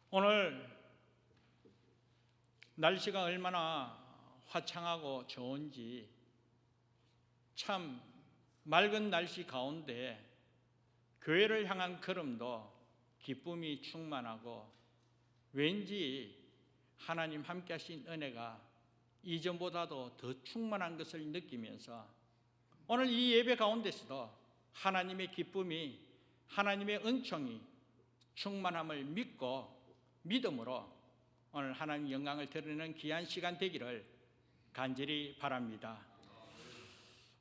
오늘 날씨가 얼마나 화창하고 좋은지, 참 맑은 날씨 가운데 교회를 향한 걸음도 기쁨이 충만하고, 왠지 하나님 함께 하신 은혜가 이전보다도 더 충만한 것을 느끼면서 오늘 이 예배 가운데서도 하나님의 기쁨이, 하나님의 은총이 충만함을 믿고 믿음으로 오늘 하나님 영광을 드리는 귀한 시간 되기를 간절히 바랍니다.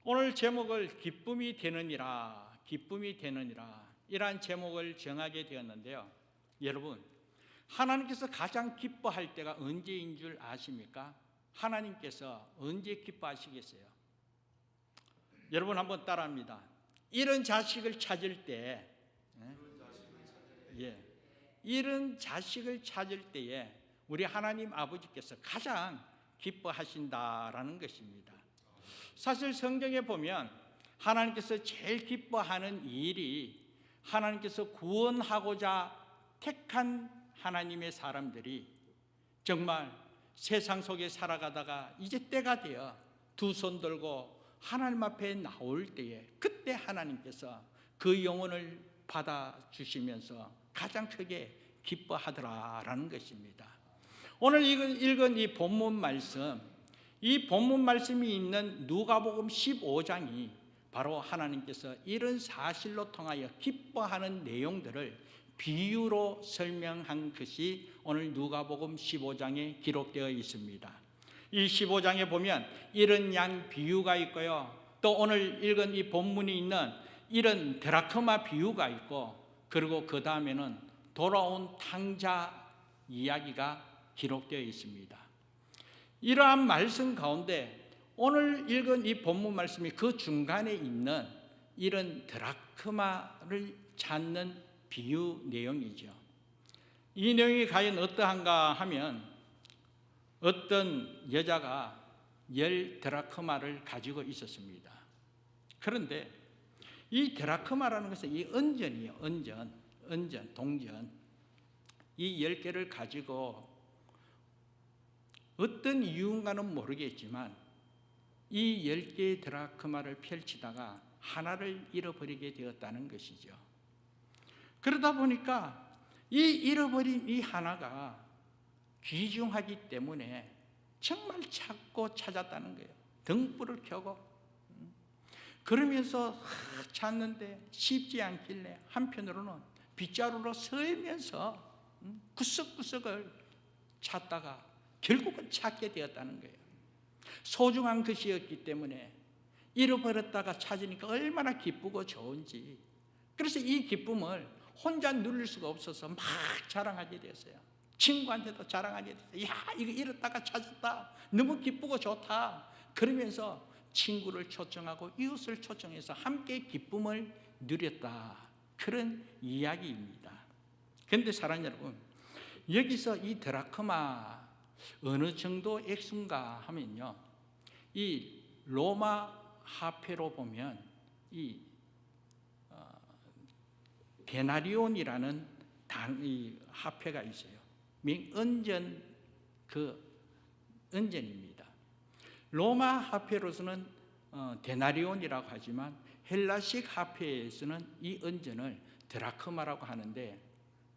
오늘 제목을 기쁨이 되느니라, 기쁨이 되느니라, 이러한 제목을 정하게 되었는데요. 여러분, 하나님께서 가장 기뻐할 때가 언제인 줄 아십니까? 하나님께서 언제 기뻐하시겠어요? 여러분 한번 따라합니다. 이런 자식을 찾을 때, 이런 자식을 찾을 때에 우리 하나님 아버지께서 가장 기뻐하신다라는 것입니다. 사실 성경에 보면 하나님께서 제일 기뻐하는 일이 하나님께서 구원하고자 택한 하나님의 사람들이 정말 세상 속에 살아가다가 이제 때가 되어 두 손 들고 하나님 앞에 나올 때에, 그때 하나님께서 그 영혼을 받아주시면서 가장 크게 기뻐하더라라는 것입니다. 오늘 읽은 이 본문 말씀, 이 본문 말씀이 있는 누가복음 15장이 바로 하나님께서 이런 사실로 통하여 기뻐하는 내용들을 비유로 설명한 것이 오늘 누가복음 15장에 기록되어 있습니다. 이 15장에 보면 이런 양 비유가 있고요, 또 오늘 읽은 이 본문이 있는 이런 드라크마 비유가 있고, 그리고 그 다음에는 돌아온 탕자 이야기가 기록되어 있습니다. 이러한 말씀 가운데 오늘 읽은 이 본문 말씀이 그 중간에 있는 이런 드라크마를 찾는 비유 내용이죠. 이 내용이 과연 어떠한가 하면, 어떤 여자가 10 드라크마를 가지고 있었습니다. 그런데 이 드라크마라는 것은 이 은전이에요. 은전, 동전. 이 10개를 가지고 어떤 이유인가는 모르겠지만 이 10개의 드라크마를 펼치다가 하나를 잃어버리게 되었다는 것이죠. 그러다 보니까 이 잃어버린 이 하나가 귀중하기 때문에 정말 찾고 찾았다는 거예요. 등불을 켜고 그러면서 찾는데 쉽지 않길래 한편으로는 빗자루로 설면서 구석구석을 찾다가 결국은 찾게 되었다는 거예요. 소중한 것이었기 때문에 잃어버렸다가 찾으니까 얼마나 기쁘고 좋은지, 그래서 이 기쁨을 혼자 누릴 수가 없어서 막 자랑하게 되었어요. 친구한테도 자랑하게 됐어요. 야, 이거 잃었다가 찾았다, 너무 기쁘고 좋다. 그러면서 친구를 초청하고 이웃을 초청해서 함께 기쁨을 누렸다, 그런 이야기입니다. 그런데 사랑하는 여러분, 여기서 이 드라크마 어느 정도 액수인가 하면요, 이 로마 화폐로 보면 이 데나리온이라는 이 화폐가 있어요. 은전, 그 은전입니다. 로마 화폐로서는 데나리온이라고 하지만 헬라식 화폐에서는 이 은전을 드라크마라고 하는데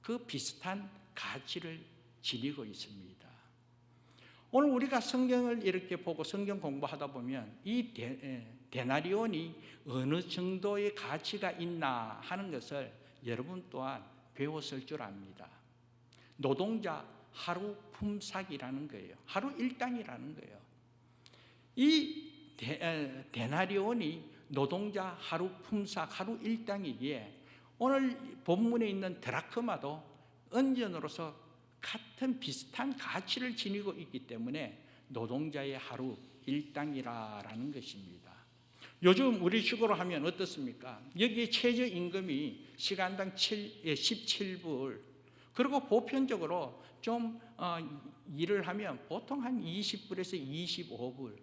그 비슷한 가치를 지니고 있습니다. 오늘 우리가 성경을 이렇게 보고 성경 공부하다 보면 이 데나리온이 어느 정도의 가치가 있나 하는 것을 여러분 또한 배웠을 줄 압니다. 노동자 하루 품삯이라는 거예요. 하루 일당이라는 거예요. 이 데나리온이 노동자 하루 품삯, 하루 일당이기에 오늘 본문에 있는 드라크마도 은전으로서 같은 비슷한 가치를 지니고 있기 때문에 노동자의 하루 일당이라는 것입니다. 요즘 우리 식으로 하면 어떻습니까? 여기에 최저임금이 시간당 17불, 그리고 보편적으로 좀 일을 하면 보통 한 20불에서 25불,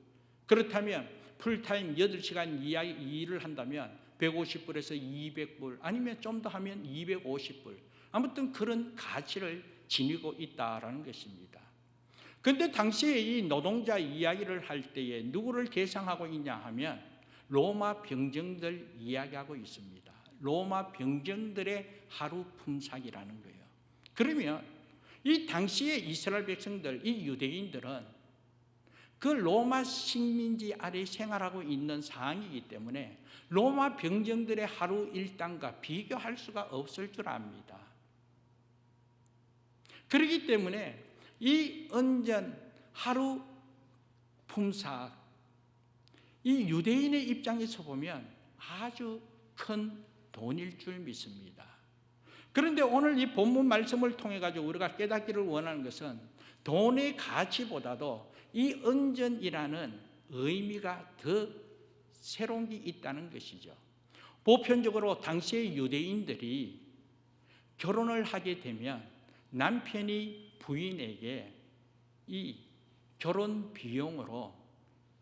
그렇다면 풀타임 8시간 이하 일을 한다면 150불에서 200불, 아니면 좀 더 하면 250불, 아무튼 그런 가치를 지니고 있다라는 것입니다. 그런데 당시에 이 노동자 이야기를 할 때에 누구를 대상하고 있냐 하면 로마 병정들 이야기하고 있습니다. 로마 병정들의 하루 품삯이라는 거예요. 그러면 이 당시에 이스라엘 백성들, 이 유대인들은 그 로마 식민지 아래 생활하고 있는 상황이기 때문에 로마 병정들의 하루 일당과 비교할 수가 없을 줄 압니다. 그렇기 때문에 이 은전 하루 품삯, 이 유대인의 입장에서 보면 아주 큰 돈일 줄 믿습니다. 그런데 오늘 이 본문 말씀을 통해 가지고 우리가 깨닫기를 원하는 것은 돈의 가치보다도 이 은전이라는 의미가 더 새로운 게 있다는 것이죠. 보편적으로 당시의 유대인들이 결혼을 하게 되면 남편이 부인에게 이 결혼 비용으로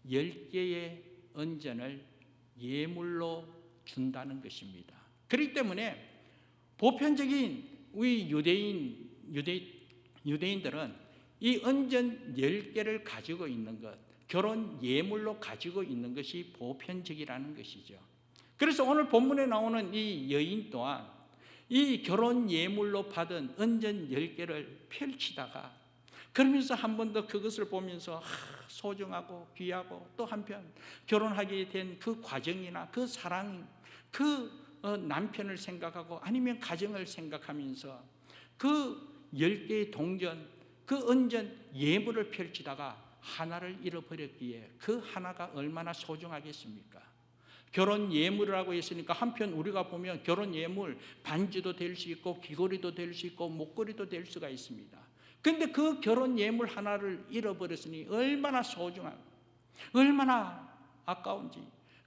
10개의 은전을 예물로 준다는 것입니다. 그렇기 때문에 보편적인 우리 유대인들은 이 은전 10개를 가지고 있는 것, 결혼 예물로 가지고 있는 것이 보편적이라는 것이죠. 그래서 오늘 본문에 나오는 이 여인 또한 이 결혼 예물로 받은 은전 10개를 펼치다가 그러면서 한 번 더 그것을 보면서 소중하고 귀하고 또 한편 결혼하게 된 그 과정이나 그 사랑, 그 남편을 생각하고 아니면 가정을 생각하면서 그 10개의 동전, 그 은전 예물을 펼치다가 하나를 잃어버렸기에 그 하나가 얼마나 소중하겠습니까? 결혼 예물이라고 했으니까 한편 우리가 보면 결혼 예물 반지도 될 수 있고 귀걸이도 될 수 있고 목걸이도 될 수가 있습니다. 그런데 그 결혼 예물 하나를 잃어버렸으니 얼마나 소중하고 얼마나 아까운지.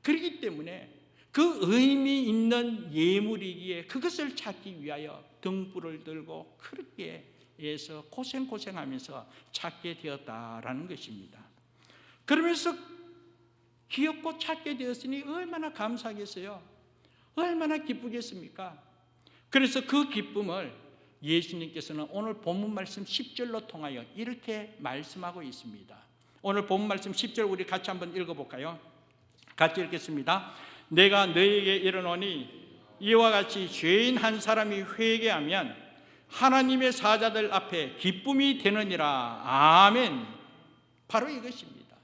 그렇기 때문에 그 의미 있는 예물이기에 그것을 찾기 위하여 등불을 들고 그렇게 해서 고생하면서 찾게 되었다라는 것입니다. 그러면서 귀엽고 찾게 되었으니 얼마나 감사하겠어요? 얼마나 기쁘겠습니까? 그래서 그 기쁨을 예수님께서는 오늘 본문 말씀 10절로 통하여 이렇게 말씀하고 있습니다. 오늘 본문 말씀 10절 우리 같이 한번 읽어볼까요? 같이 읽겠습니다. 내가 너희에게 이르노니 이와 같이 죄인 한 사람이 회개하면 하나님의 사자들 앞에 기쁨이 되느니라. 아멘. 바로 이것입니다.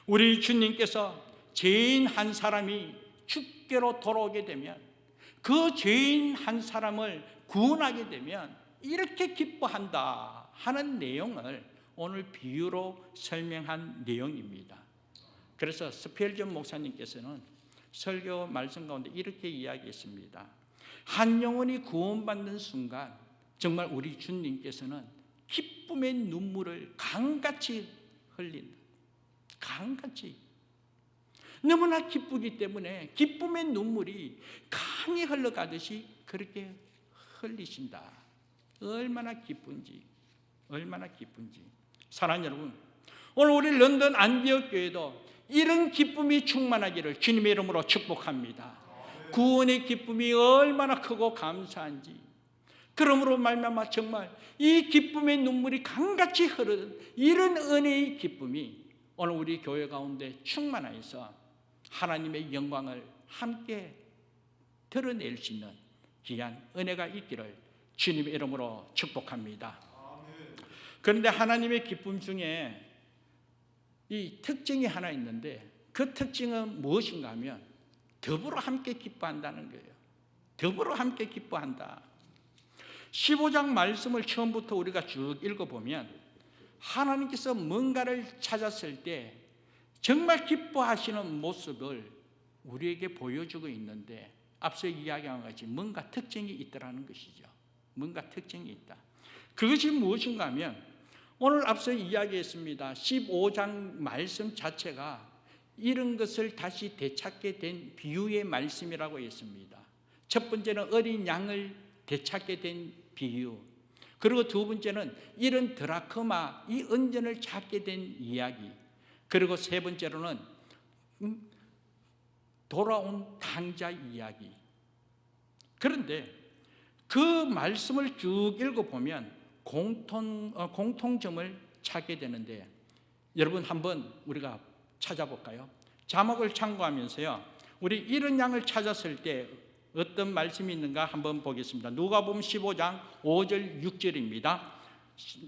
우리 주님께서 죄인 한 사람이 주께로 돌아오게 되면 그 죄인 한 사람을 구원하게 되면 이렇게 기뻐한다 하는 내용을 오늘 비유로 설명한 내용입니다. 그래서 스펠전 목사님께서는 설교 말씀 가운데 이렇게 이야기했습니다. 한 영혼이 구원받는 순간 정말 우리 주님께서는 기쁨의 눈물을 강같이 흘린다. 강같이. 너무나 기쁘기 때문에 기쁨의 눈물이 강이 흘러가듯이 그렇게 흘리신다. 얼마나 기쁜지, 얼마나 기쁜지. 사랑하는 여러분, 오늘 우리 런던 안디옥 교회도 이런 기쁨이 충만하기를 주님의 이름으로 축복합니다. 구원의 기쁨이 얼마나 크고 감사한지. 그러므로 말미암아 정말 이 기쁨의 눈물이 강같이 흐르는 이런 은혜의 기쁨이 오늘 우리 교회 가운데 충만하여서 하나님의 영광을 함께 드러낼 수 있는 귀한 은혜가 있기를 주님의 이름으로 축복합니다. 그런데 하나님의 기쁨 중에 이 특징이 하나 있는데 그 특징은 무엇인가 하면 더불어 함께 기뻐한다는 거예요. 더불어 함께 기뻐한다. 15장 말씀을 처음부터 우리가 쭉 읽어보면 하나님께서 뭔가를 찾았을 때 정말 기뻐하시는 모습을 우리에게 보여주고 있는데 앞서 이야기한 것 같이 뭔가 특징이 있다는 것이죠. 뭔가 특징이 있다. 그것이 무엇인가 하면 오늘 앞서 이야기했습니다. 15장 말씀 자체가 이런 것을 다시 되찾게 된 비유의 말씀이라고 했습니다. 첫 번째는 어린 양을 되찾게 된 비유, 그리고 두 번째는 이런 드라크마, 이 은전을 찾게 된 이야기, 그리고 세 번째로는 돌아온 탕자 이야기. 그런데 그 말씀을 쭉 읽어보면 공통점을 찾게 되는데, 여러분 한번 우리가 찾아볼까요? 자막을 참고하면서요, 우리 이런 양을 찾았을 때 어떤 말씀이 있는가 한번 보겠습니다. 누가복음 15장 5절 6절입니다.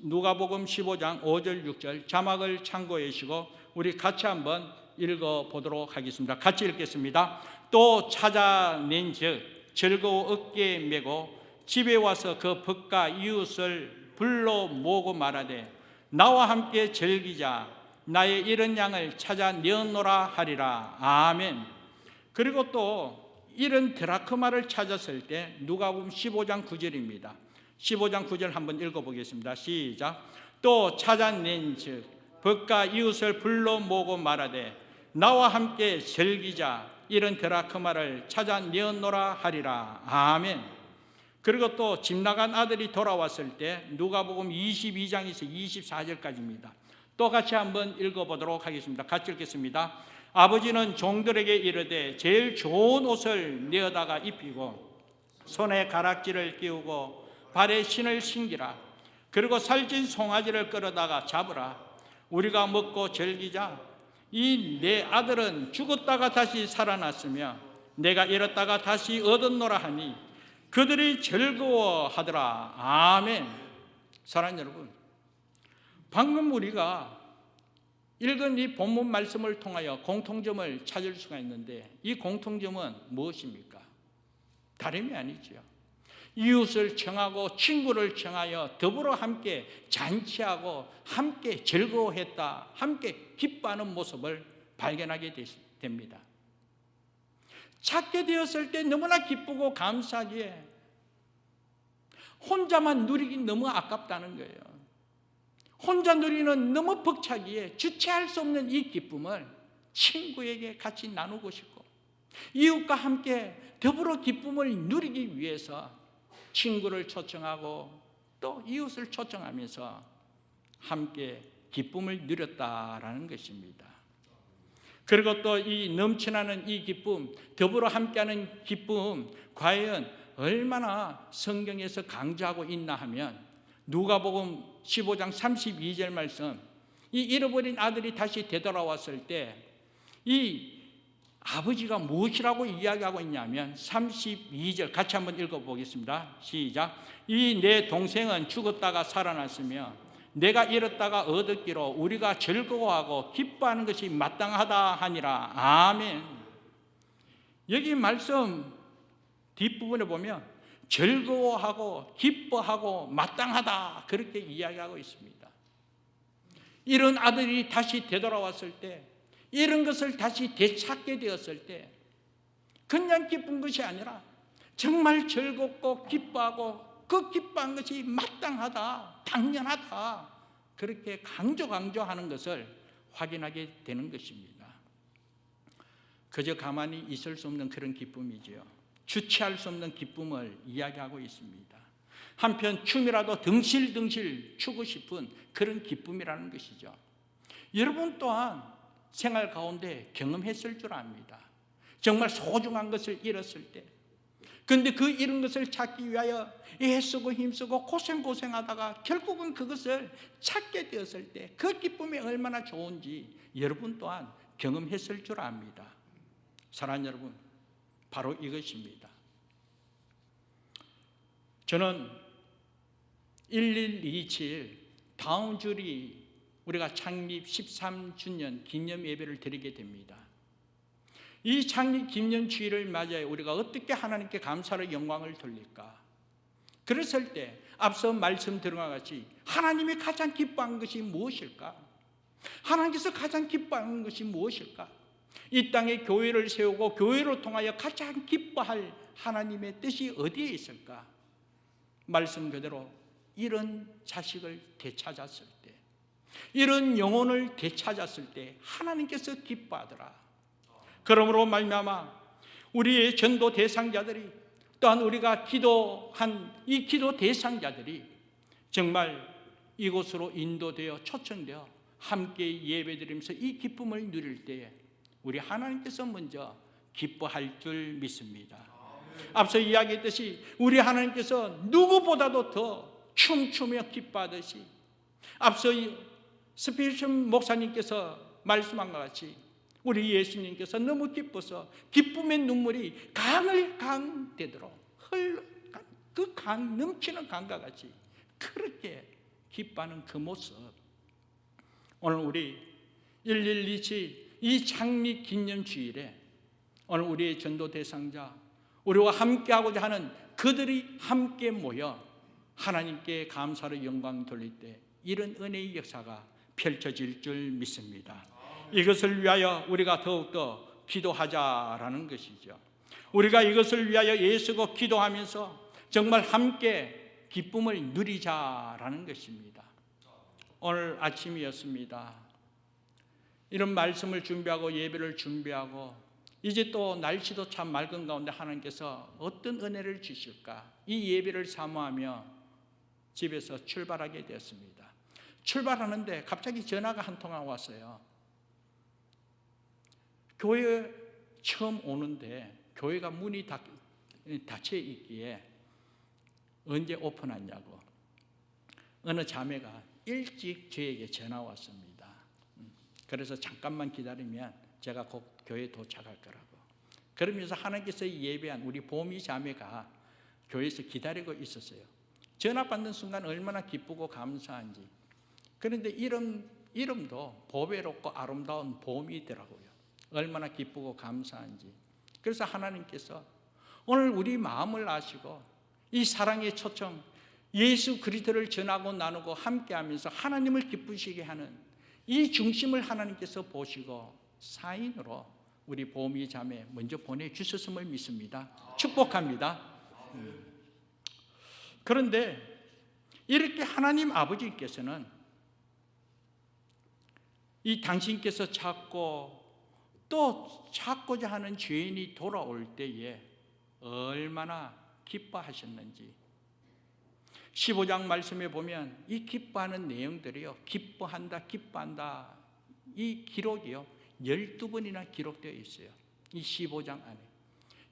누가복음 15장 5절 6절 자막을 참고해 주시고 우리 같이 한번 읽어보도록 하겠습니다. 같이 읽겠습니다. 또 찾아낸 즉 즐거워 어깨에 메고 집에 와서 그 벗과 이웃을 불러 모으고 말하되 나와 함께 즐기자. 나의 이런 양을 찾아내었노라 하리라. 아멘. 그리고 또 이런 드라크마를 찾았을 때 누가복음 15장 9절입니다. 15장 9절 한번 읽어보겠습니다. 시작. 또 찾아낸 즉 벗과 이웃을 불러 모으고 말하되 나와 함께 즐기자. 이런 드라크마를 찾아내었노라 하리라. 아멘. 그리고 또 집 나간 아들이 돌아왔을 때 누가복음 22장에서 24절까지입니다. 또 같이 한번 읽어보도록 하겠습니다. 같이 읽겠습니다. 아버지는 종들에게 이르되 제일 좋은 옷을 내어다가 입히고 손에 가락지를 끼우고 발에 신을 신기라. 그리고 살찐 송아지를 끌어다가 잡으라. 우리가 먹고 즐기자. 이 내 아들은 죽었다가 다시 살아났으며 내가 잃었다가 다시 얻었노라 하니 그들이 즐거워하더라. 아멘. 사랑하는 여러분, 방금 우리가 읽은 이 본문 말씀을 통하여 공통점을 찾을 수가 있는데 이 공통점은 무엇입니까? 다름이 아니죠. 이웃을 청하고 친구를 청하여 더불어 함께 잔치하고 함께 즐거워했다, 함께 기뻐하는 모습을 발견하게 됩니다. 찾게 되었을 때 너무나 기쁘고 감사하기에 혼자만 누리기 너무 아깝다는 거예요. 혼자 누리는 너무 벅차기에 주체할 수 없는 이 기쁨을 친구에게 같이 나누고 싶고 이웃과 함께 더불어 기쁨을 누리기 위해서 친구를 초청하고 또 이웃을 초청하면서 함께 기쁨을 누렸다라는 것입니다. 그리고 또 이 넘쳐나는 이 기쁨, 더불어 함께하는 기쁨, 과연 얼마나 성경에서 강조하고 있나 하면 누가복음 15장 32절 말씀, 이 잃어버린 아들이 다시 되돌아왔을 때 이 아버지가 무엇이라고 이야기하고 있냐면 32절 같이 한번 읽어보겠습니다. 시작. 이 내 동생은 죽었다가 살아났으며 내가 잃었다가 얻었기로 우리가 즐거워하고 기뻐하는 것이 마땅하다 하니라. 아멘. 여기 말씀 뒷부분에 보면 즐거워하고 기뻐하고 마땅하다 그렇게 이야기하고 있습니다. 이런 아들이 다시 되돌아왔을 때 이런 것을 다시 되찾게 되었을 때 그냥 기쁜 것이 아니라 정말 즐겁고 기뻐하고 그 기뻐한 것이 마땅하다, 당연하다 그렇게 강조하는 것을 확인하게 되는 것입니다. 그저 가만히 있을 수 없는 그런 기쁨이지요. 주체할 수 없는 기쁨을 이야기하고 있습니다. 한편 춤이라도 덩실덩실 추고 싶은 그런 기쁨이라는 것이죠. 여러분 또한 생활 가운데 경험했을 줄 압니다. 정말 소중한 것을 잃었을 때 그런데 그 잃은 것을 찾기 위하여 애쓰고 힘쓰고 고생하다가 결국은 그것을 찾게 되었을 때 그 기쁨이 얼마나 좋은지 여러분 또한 경험했을 줄 압니다. 사랑하는 여러분, 바로 이것입니다. 저는 1127 다음 주일이 우리가 창립 13주년 기념 예배를 드리게 됩니다. 이 창립 기념 주일을 맞이해 우리가 어떻게 하나님께 감사를 영광을 돌릴까? 그랬을 때 앞서 말씀드린 것 같이 하나님이 가장 기뻐하는 것이 무엇일까? 하나님께서 가장 기뻐하는 것이 무엇일까? 이 땅에 교회를 세우고 교회를 통하여 가장 기뻐할 하나님의 뜻이 어디에 있을까? 말씀 그대로 이런 자식을 되찾았을 때, 이런 영혼을 되찾았을 때 하나님께서 기뻐하더라. 그러므로 말미암아 우리의 전도 대상자들이 또한 우리가 기도한 이 기도 대상자들이 정말 이곳으로 인도되어 초청되어 함께 예배드리면서 이 기쁨을 누릴 때에 우리 하나님께서 먼저 기뻐할 줄 믿습니다. 앞서 이야기했듯이 우리 하나님께서 누구보다도 더 춤추며 기뻐하듯이 앞서 스피리션 목사님께서 말씀한 것 같이 우리 예수님께서 너무 기뻐서 기쁨의 눈물이 강되도록 그 넘치는 강과 같이 그렇게 기뻐하는 그 모습, 오늘 우리 1127 이 창립 기념 주일에 오늘 우리의 전도 대상자, 우리와 함께하고자 하는 그들이 함께 모여 하나님께 감사로 영광 돌릴 때 이런 은혜의 역사가 펼쳐질 줄 믿습니다. 이것을 위하여 우리가 더욱더 기도하자라는 것이죠. 우리가 이것을 위하여 예수고 기도하면서 정말 함께 기쁨을 누리자라는 것입니다. 오늘 아침이었습니다. 이런 말씀을 준비하고 예배를 준비하고 이제 또 날씨도 참 맑은 가운데 하나님께서 어떤 은혜를 주실까 이 예배를 사모하며 집에서 출발하게 되었습니다. 출발하는데 갑자기 전화가 한 통화 왔어요. 교회 처음 오는데 교회가 문이 닫혀 있기에 언제 오픈하냐고 어느 자매가 일찍 저에게 전화 왔습니다. 그래서 잠깐만 기다리면 제가 곧 교회에 도착할 거라고. 그러면서 하나님께서 예배한 우리 보미 자매가 교회에서 기다리고 있었어요. 전화 받는 순간 얼마나 기쁘고 감사한지. 그런데 이름도 보배롭고 아름다운 보미더라고요. 얼마나 기쁘고 감사한지. 그래서 하나님께서 오늘 우리 마음을 아시고 이 사랑의 초청 예수 그리스도를 전하고 나누고 함께하면서 하나님을 기쁘시게 하는 이 중심을 하나님께서 보시고 사인으로 우리 보미 자매 먼저 보내주셨음을 믿습니다. 축복합니다. 그런데 이렇게 하나님 아버지께서는 이 당신께서 찾고 또 찾고자 하는 죄인이 돌아올 때에 얼마나 기뻐하셨는지 15장 말씀에 보면 이 기뻐하는 내용들이요, 기뻐한다 이 기록이요 12번이나 기록되어 있어요. 이 15장 안에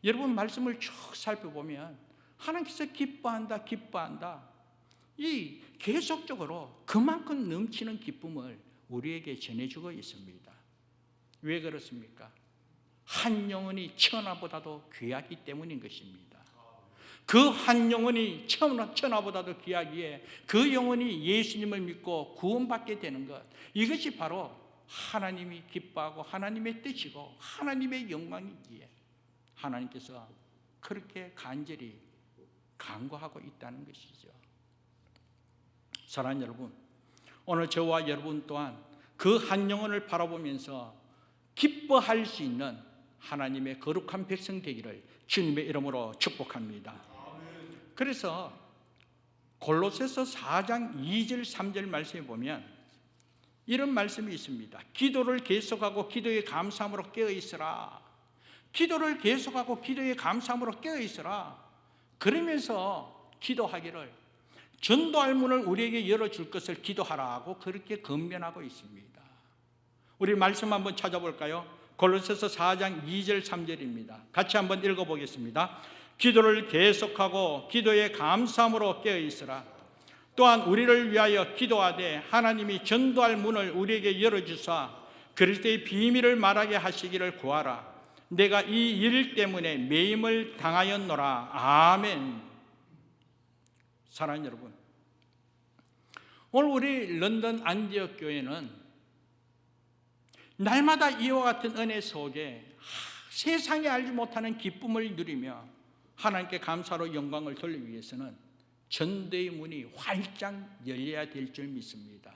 여러분 말씀을 쭉 살펴보면 하나님께서 기뻐한다 이 계속적으로 그만큼 넘치는 기쁨을 우리에게 전해주고 있습니다. 왜 그렇습니까? 한 영혼이 천하보다도 귀하기 때문인 것입니다. 그 한 영혼이 천하보다도 귀하기에 그 영혼이 예수님을 믿고 구원받게 되는 것, 이것이 바로 하나님이 기뻐하고 하나님의 뜻이고 하나님의 영광이기에 하나님께서 그렇게 간절히 간구하고 있다는 것이죠. 사랑하는 여러분, 오늘 저와 여러분 또한 그 한 영혼을 바라보면서 기뻐할 수 있는 하나님의 거룩한 백성 되기를 주님의 이름으로 축복합니다. 그래서 골로새서 4장 2절 3절 말씀에 보면 이런 말씀이 있습니다. 기도를 계속하고 기도에 감사함으로 깨어있으라. 기도를 계속하고 기도에 감사함으로 깨어있으라. 그러면서 기도하기를 전도할 문을 우리에게 열어줄 것을 기도하라고 그렇게 권면하고 있습니다. 우리 말씀 한번 찾아볼까요? 골로새서 4장 2절 3절입니다. 같이 한번 읽어보겠습니다. 기도를 계속하고 기도에 감사함으로 깨어있으라. 또한 우리를 위하여 기도하되 하나님이 전도할 문을 우리에게 열어주사 그리스도의 비밀을 말하게 하시기를 구하라. 내가 이 일 때문에 매임을 당하였노라. 아멘. 사랑하는 여러분, 오늘 우리 런던 안디옥 교회는 날마다 이와 같은 은혜 속에 세상에 알지 못하는 기쁨을 누리며 하나님께 감사로 영광을 돌리기 위해서는 전도의 문이 활짝 열려야 될 줄 믿습니다.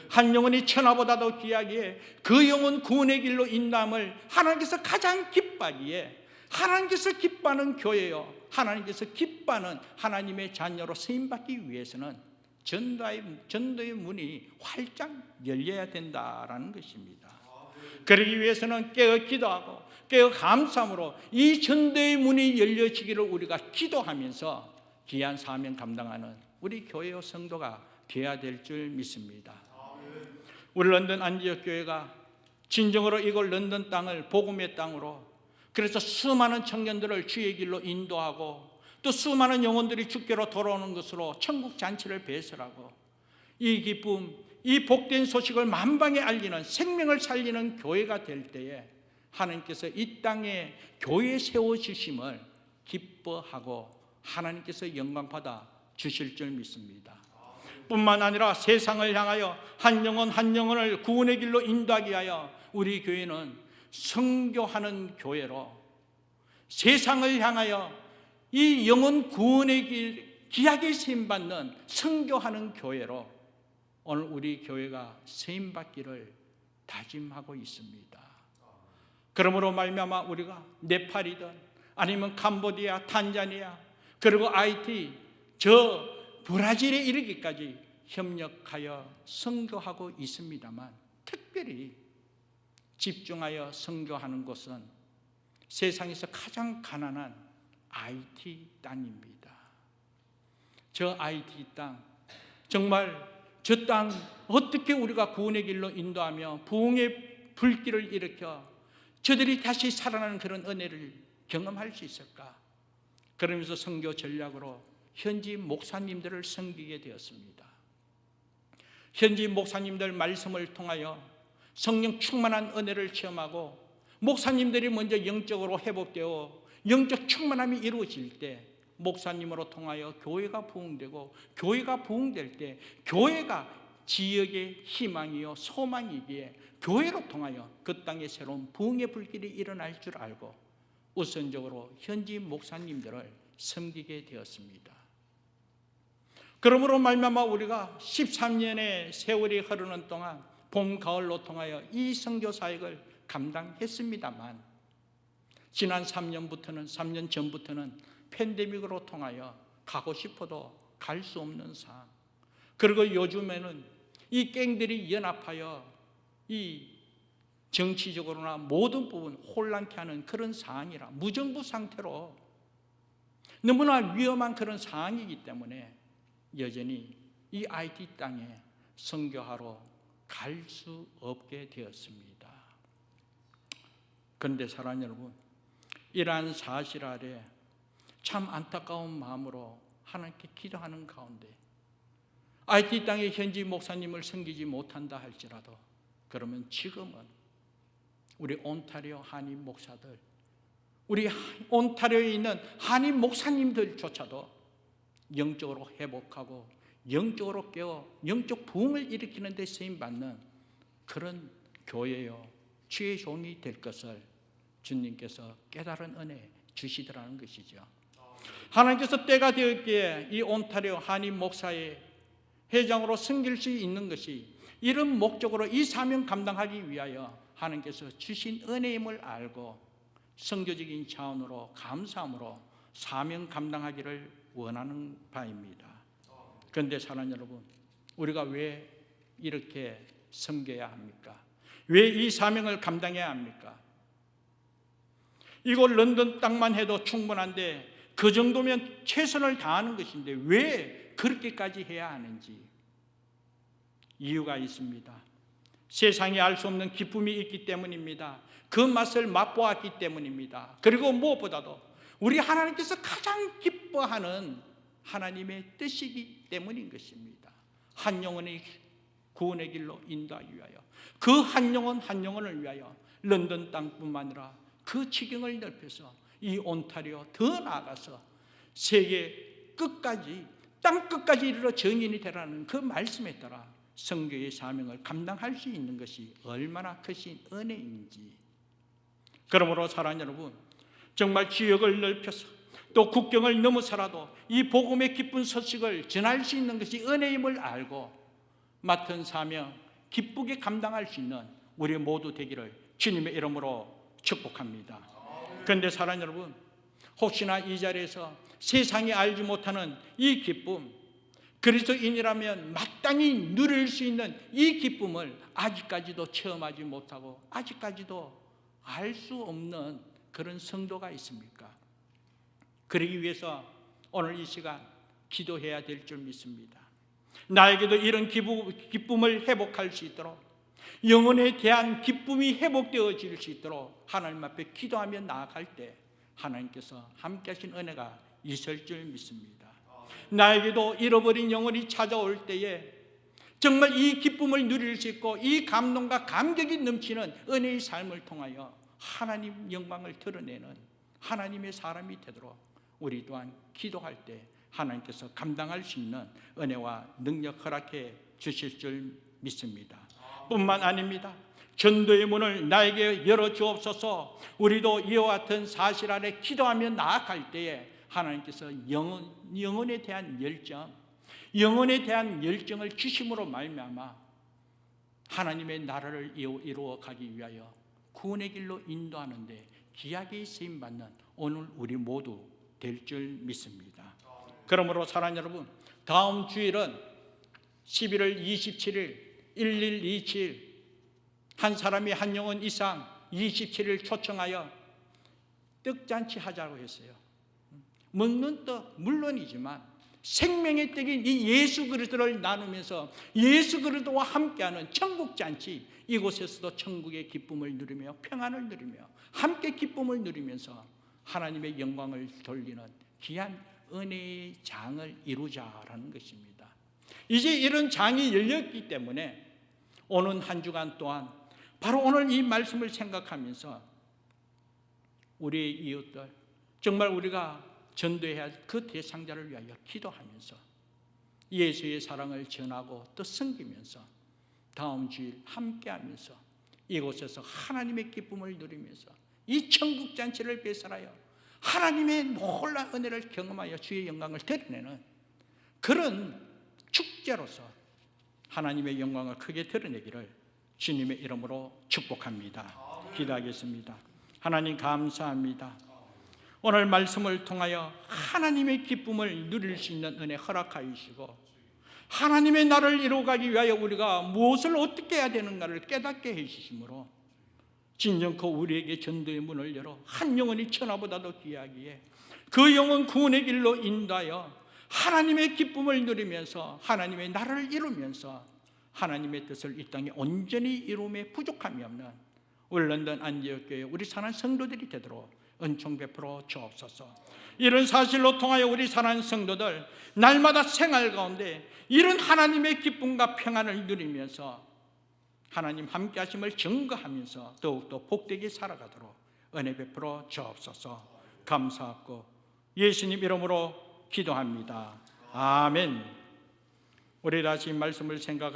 한 영혼이 천하보다도 귀하기에 그 영혼 구원의 길로 인도함을 하나님께서 가장 기뻐하기에 하나님께서 기뻐하는 교회요, 하나님께서 기뻐하는 하나님의 자녀로 쓰임받기 위해서는 전도의 문이 활짝 열려야 된다라는 것입니다. 그러기 위해서는 깨어 기도하고 깨어 감사함으로 이 전도의 문이 열려지기를 우리가 기도하면서 귀한 사명 감당하는 우리 교회의 성도가 되어야 될 줄 믿습니다. 우리 런던 안디옥 교회가 진정으로 이곳 런던 땅을 복음의 땅으로, 그래서 수많은 청년들을 주의 길로 인도하고 또 수많은 영혼들이 주께로 돌아오는 것으로 천국 잔치를 배설하고 이 기쁨, 이 복된 소식을 만방에 알리는 생명을 살리는 교회가 될 때에 하나님께서 이 땅에 교회 세워주심을 기뻐하고 하나님께서 영광받아 주실 줄 믿습니다. 뿐만 아니라 세상을 향하여 한 영혼 한 영혼을 구원의 길로 인도하기 위하여 우리 교회는 선교하는 교회로 세상을 향하여 이 영혼 구원의 길 귀하게 쓰임받는 선교하는 교회로 오늘 우리 교회가 쓰임받기를 다짐하고 있습니다. 그러므로 말미암아 우리가 네팔이든 아니면 캄보디아, 탄자니아 그리고 아이티 저 브라질에 이르기까지 협력하여 선교하고 있습니다만 특별히 집중하여 선교하는 곳은 세상에서 가장 가난한 아이티 땅입니다. 저 아이티 땅 정말 저 땅 어떻게 우리가 구원의 길로 인도하며 부흥의 불길을 일으켜 저들이 다시 살아나는 그런 은혜를 경험할 수 있을까? 그러면서 선교 전략으로 현지 목사님들을 섬기게 되었습니다. 현지 목사님들 말씀을 통하여 성령 충만한 은혜를 체험하고 목사님들이 먼저 영적으로 회복되어 영적 충만함이 이루어질 때 목사님으로 통하여 교회가 부흥되고 교회가 부흥될 때 교회가 지역의 희망이요 소망이기에 교회로 통하여 그 땅에 새로운 부흥의 불길이 일어날 줄 알고 우선적으로 현지 목사님들을 섬기게 되었습니다. 그러므로 말미암아 우리가 13년의 세월이 흐르는 동안 봄, 가을로 통하여 이 선교 사역을 감당했습니다만 지난 3년 전부터는 팬데믹으로 통하여 가고 싶어도 갈 수 없는 상황, 그리고 요즘에는 이 갱들이 연합하여 이 정치적으로나 모든 부분 혼란케 하는 그런 상황이라 무정부 상태로 너무나 위험한 그런 상황이기 때문에 여전히 이 IT 땅에 선교하러 갈 수 없게 되었습니다. 그런데 사랑하는 여러분, 이러한 사실 아래 참 안타까운 마음으로 하나님께 기도하는 가운데 IT 땅의 현지 목사님을 섬기지 못한다 할지라도 그러면 지금은 우리 온타리오 한인 목사들, 우리 온타리오에 있는 한인 목사님들조차도 영적으로 회복하고 영적으로 깨어 영적 부흥을 일으키는 데 쓰임받는 그런 교회요 주의 종이 될 것을 주님께서 깨달은 은혜 주시더라는 것이죠. 하나님께서 때가 되었기에 이 온타리오 한인 목사의 회장으로 섬길 수 있는 것이 이런 목적으로 이 사명 감당하기 위하여 하나님께서 주신 은혜임을 알고 선교적인 차원으로 감사함으로 사명 감당하기를 원하는 바입니다. 그런데 사랑하는 여러분, 우리가 왜 이렇게 섬겨야 합니까? 왜 이 사명을 감당해야 합니까? 이곳 런던 땅만 해도 충분한데 그 정도면 최선을 다하는 것인데 왜 그렇게까지 해야 하는지 이유가 있습니다. 세상에 알 수 없는 기쁨이 있기 때문입니다. 그 맛을 맛보았기 때문입니다. 그리고 무엇보다도 우리 하나님께서 가장 기뻐하는 하나님의 뜻이기 때문인 것입니다. 한 영혼의 구원의 길로 인도하기 위하여 그 한 영혼 한 영혼을 위하여 런던 땅뿐만 아니라 그 지경을 넓혀서 이 온타리오 더 나아가서 세계 끝까지 땅 끝까지 이르러 증인이 되라는 그 말씀에 따라 선교의 사명을 감당할 수 있는 것이 얼마나 크신 은혜인지. 그러므로 사랑하는 여러분, 정말 지역을 넓혀서 또 국경을 넘어서라도 이 복음의 기쁜 소식을 전할 수 있는 것이 은혜임을 알고 맡은 사명 기쁘게 감당할 수 있는 우리 모두 되기를 주님의 이름으로 축복합니다. 그런데 사랑하는 여러분, 혹시나 이 자리에서 세상이 알지 못하는 이 기쁨, 그리스도인이라면 마땅히 누릴 수 있는 이 기쁨을 아직까지도 체험하지 못하고 아직까지도 알 수 없는 그런 성도가 있습니까? 그러기 위해서 오늘 이 시간 기도해야 될 줄 믿습니다. 나에게도 이런 기쁨을 회복할 수 있도록, 영혼에 대한 기쁨이 회복되어질 수 있도록 하나님 앞에 기도하며 나아갈 때 하나님께서 함께 하신 은혜가 있을 줄 믿습니다. 나에게도 잃어버린 영혼이 찾아올 때에 정말 이 기쁨을 누릴 수 있고 이 감동과 감격이 넘치는 은혜의 삶을 통하여 하나님 영광을 드러내는 하나님의 사람이 되도록 우리 또한 기도할 때 하나님께서 감당할 수 있는 은혜와 능력 허락해 주실 줄 믿습니다. 뿐만 아닙니다. 전도의 문을 나에게 열어주옵소서. 우리도 이와 같은 사실 아래 기도하며 나아갈 때에 하나님께서 영혼에 대한 영혼에 대한 열정을 주심으로 말미암아 하나님의 나라를 이루어 가기 위하여 구원의 길로 인도하는데 귀하게 쓰임받는 오늘 우리 모두 될 줄 믿습니다. 그러므로 사랑하는 여러분, 다음 주일은 11월 27일 1127 한 사람이 한 영혼 이상 27일 초청하여 떡잔치 하자고 했어요. 먹는 떡 물론이지만 생명의 떡인 이 예수 그리스도를 나누면서 예수 그리스도와 함께하는 천국잔치, 이곳에서도 천국의 기쁨을 누리며 평안을 누리며 함께 기쁨을 누리면서 하나님의 영광을 돌리는 귀한 은혜의 장을 이루자라는 것입니다. 이제 이런 장이 열렸기 때문에 오는 한 주간 동안 바로 오늘 이 말씀을 생각하면서 우리의 이웃들, 정말 우리가 전도해야 할 그 대상자를 위하여 기도하면서 예수의 사랑을 전하고 또 섬기면서 다음 주일 함께하면서 이곳에서 하나님의 기쁨을 누리면서 이 천국잔치를 배설하여 하나님의 놀라운 은혜를 경험하여 주의 영광을 드러내는 그런 축제로서 하나님의 영광을 크게 드러내기를 주님의 이름으로 축복합니다. 기도하겠습니다. 하나님 감사합니다. 오늘 말씀을 통하여 하나님의 기쁨을 누릴 수 있는 은혜 허락하여 주시고 하나님의 나라를 이루어가기 위하여 우리가 무엇을 어떻게 해야 되는가를 깨닫게 해주심으로 진정코 우리에게 전도의 문을 열어 한 영혼이 천하보다도 귀하기에 그 영혼 구원의 길로 인도하여 하나님의 기쁨을 누리면서 하나님의 나라를 이루면서 하나님의 뜻을 이 땅에 온전히 이루음에 부족함이 없는 우리 런던 안디옥교회 우리 사랑하는 성도들이 되도록 은총 베풀어 주옵소서. 이런 사실로 통하여 우리 사랑하는 성도들 날마다 생활 가운데 이런 하나님의 기쁨과 평안을 누리면서 하나님 함께 하심을 증거하면서 더욱더 복되게 살아가도록 은혜 베풀어 주옵소서. 감사하고 예수님 이름으로 기도합니다. 아멘. 우리 다시 말씀을 생각하면서